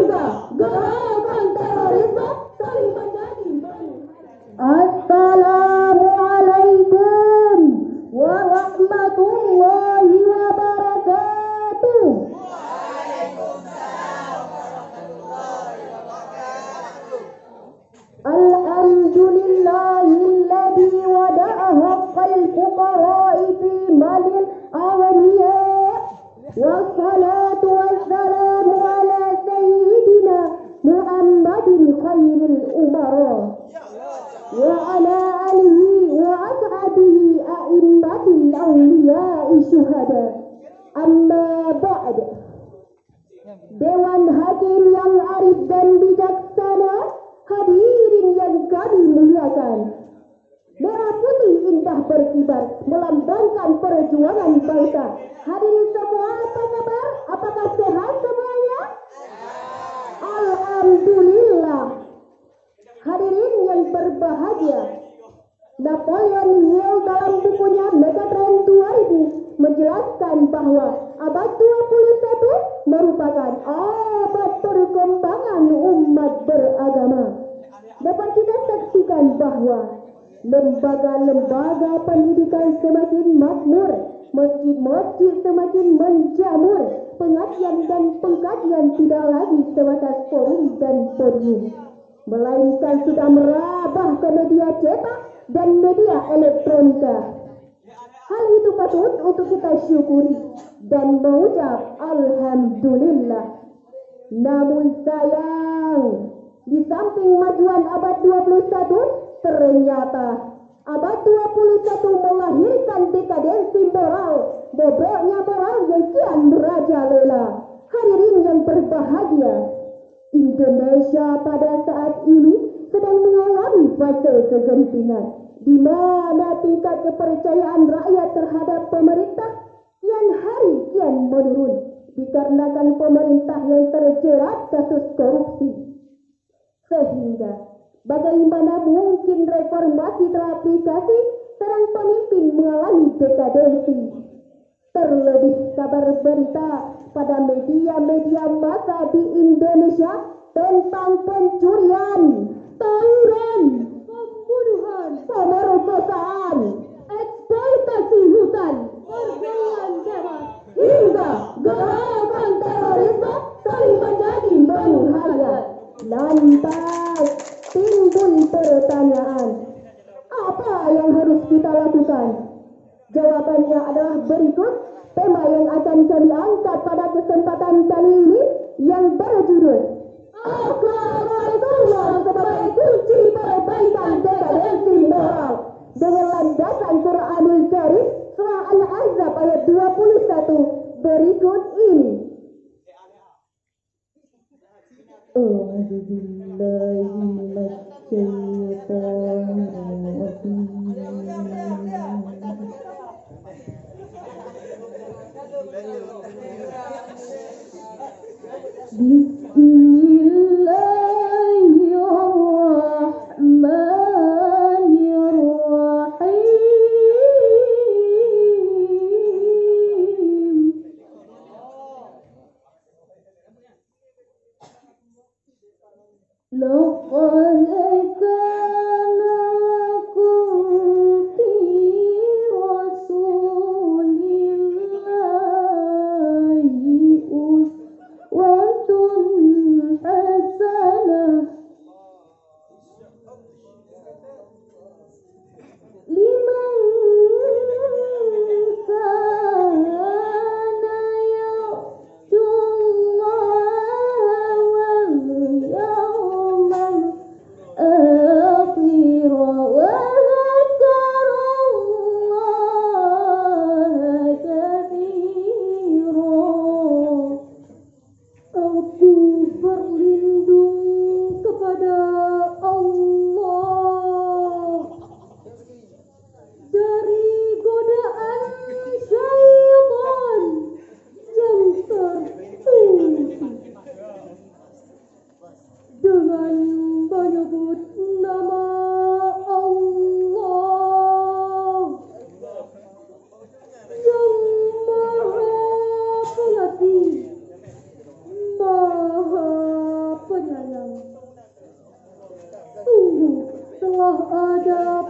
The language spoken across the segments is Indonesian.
hingga gerakan terorisme saling menjadi Assalamualaikum warahmatullahi wabarakatuh. Alhamdulillahilladzi wada'a haqqal fuqara'i fi malil aghniya. Wassalatu wassalamu ala sayyidina Muhammadin khairil umara wa ala alihi wa ashabihi a'immatil awliya'i syuhada. Amma ba'd. Dewan Hakim yang arif dan bijaksana, hadirin yang kami muliakan. Merah putih indah berkibar melambangkan perjuangan bangsa. Hadirin semua, apa kabar? Apakah sehat semuanya? Alhamdulillah. Hadirin yang berbahagia, Napoleon Hill dalam bukunya Megatrend 2000 menjelaskan bahwa abad 21 merupakan abad perkembangan umat beragama. Dapat kita saksikan bahwa lembaga-lembaga pendidikan semakin makmur, masjid-masjid semakin menjamur, pengajian dan pengkajian tidak lagi sebatas forum dan podium, melainkan sudah merambah ke media cetak dan media elektronika. Hal itu patut untuk kita syukuri dan mengucap alhamdulillah. Namun sayang, di samping majuan abad 21, ternyata abad 21 melahirkan dekadensi moral, bobroknya moral yang kian merajalela. Hadirin yang berbahagia, Indonesia pada saat ini sedang mengalami fase kegentingan, di mana tingkat kepercayaan rakyat terhadap pemerintah kian hari kian menurun dikarenakan pemerintah yang terjerat kasus korupsi. Sehingga bagaimana mungkin reformasi teraplikasi sedang pemimpin mengalami dekadensi. Terlebih kabar berita pada media-media massa di Indonesia tentang pencurian, tawuran, pembunuhan, pemerkosaan, eksploitasi hutan, pergaulan bebas, hingga gerakan terorisme saling menjadi berbahaya. Lantas timbul pertanyaan, apa yang harus kita lakukan? Jawabannya adalah berikut tema yang akan kami angkat pada kesempatan kali ini, yang berjudul Akhlak Rasulullah sebagai kunci perbaikan dekadensi moral, dengan landasan Quranul Karim surah Al-Ahzab ayat 21 berikut ini.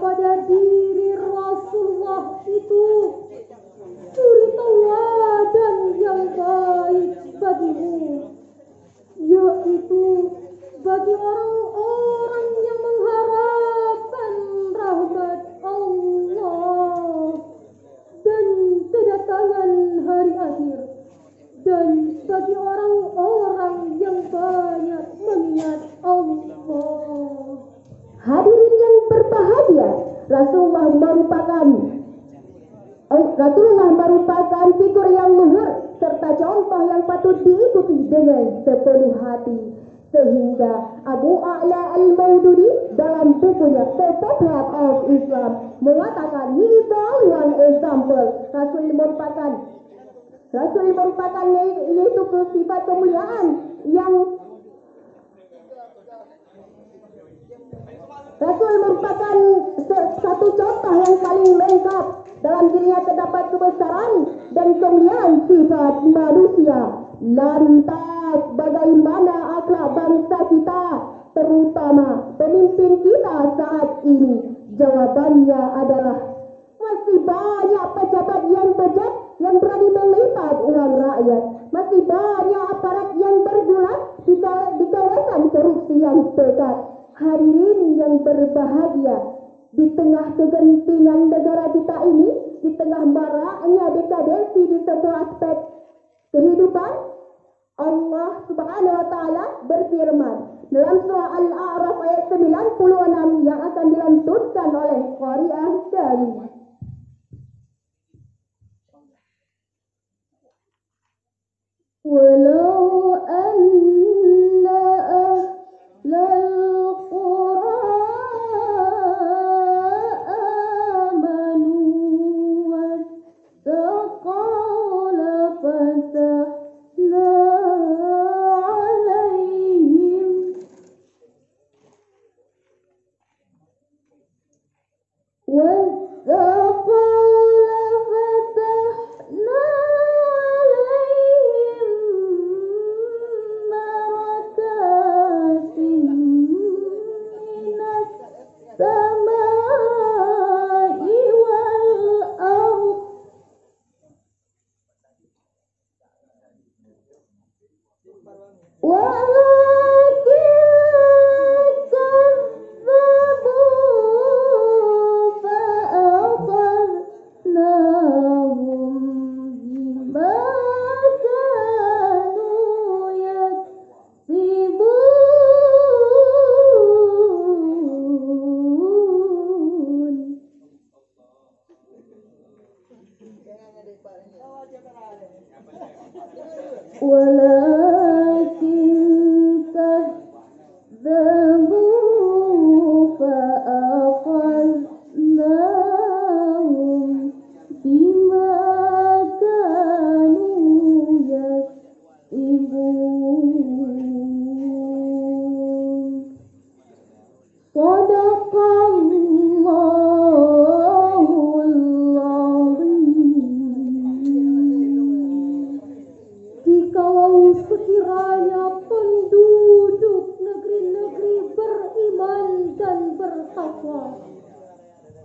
pada diri Rasulullah itu suri tauladan yang baik bagimu, yaitu bagi orang-orang yang mengharapkan rahmat Allah dan kedatangan hari akhir, dan bagi orang-orang yang banyak mengingat Allah. Hadirin yang berbahagia, Rasulullah merupakan figur yang luhur serta contoh yang patut diikuti dengan sepenuh hati. Sehingga Abu A'la Al-Maududi dalam bukunya The Path of Islam mengatakan, he is only one example. Rasul merupakan yaitu sifat kemuliaan yang Rasul merupakan satu contoh yang paling lengkap. Dalam dirinya terdapat kebesaran dan kemuliaan sifat manusia. Lantas bagaimana akhlak bangsa kita, terutama pemimpin kita saat ini? Jawabannya adalah masih banyak pejabat yang bejat yang berani melipat uang rakyat. Masih banyak aparat yang bergulat di kawasan korupsi yang pekat. Hadirin yang berbahagia, di tengah kegentingan negara kita ini, di tengah maraknya dekadensi di semua aspek kehidupan, Allah Subhanahu wa taala berfirman dalam surah Al-A'raf ayat 96 yang akan dilantunkan oleh qari'ah dari walau anna ahlal qura amanu wattaqaw lafatahna alaihim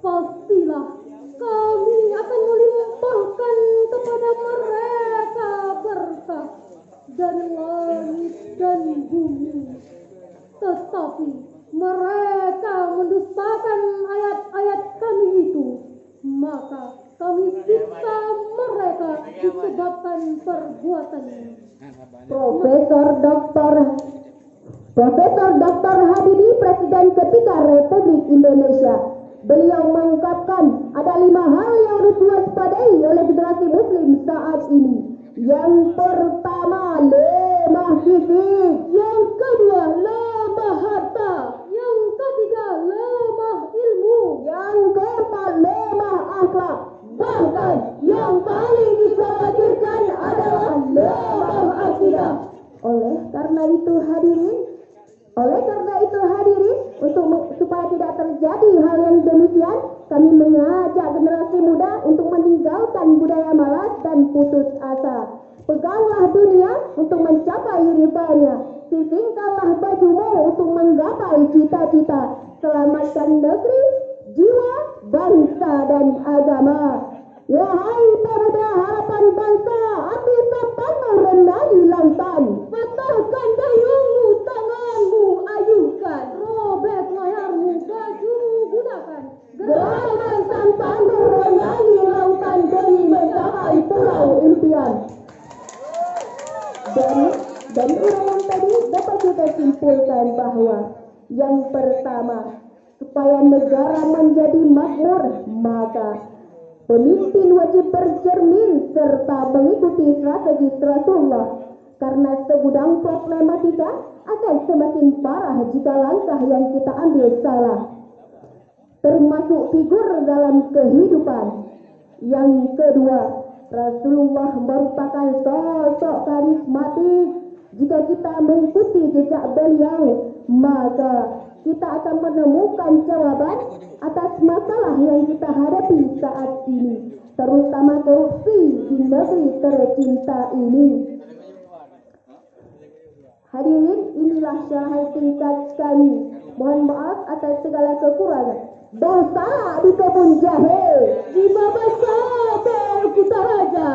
pastilah kami akan melimpahkan kepada mereka berkah dari langit dan bumi. Tetapi mereka mendustakan ayat-ayat kami itu, maka kami siksa mereka disebabkan perbuatannya. Profesor Dr. Habibie, Presiden ketiga Republik Indonesia, beliau mengungkapkan ada 5 hal yang harus diwaspadai oleh generasi muslim saat ini. Yang pertama, lemah fisik. Yang kedua, lemah harta. Yang ketiga, lemah ilmu. Yang keempat, lemah akhlak. Bahkan yang paling dikhawatirkan adalah lemah akidah. Oleh karena itu hadirin, supaya tidak terjadi hal yang demikian, kami mengajak generasi muda untuk meninggalkan budaya malas dan putus asa. Peganglah dunia untuk mencapai ridhanya. Sisingkanlah bajumu untuk menggapai cita-cita. Selamatkan negeri, jiwa, bangsa dan agama. Wahai pemuda harapan bangsa, api tapanmu rendahi lautan. Patahkan dayungmu, tanganmu ayunkan, robek layarmu, bajumu gunakan. Gerakan sampanmu rendahi lautan demi mencapai pulau impian. Dan uraian tadi dapat kita simpulkan bahwa yang pertama, supaya negara menjadi makmur, maka pemimpin wajib bercermin serta mengikuti strategi Rasulullah, karena segudang problematika akan semakin parah jika langkah yang kita ambil salah, termasuk figur dalam kehidupan. Yang kedua, Rasulullah merupakan sosok karismatik. Jika kita mengikuti jejak beliau, maka kita akan menemukan jawaban atas masalah yang kita hadapi saat ini, terutama korupsi di negeri tercinta ini. Hadirin, inilah syarahan singkat kami. Mohon maaf atas segala kekurangan. Dosa di kebun jahe, Di Mabasa Kutaraja,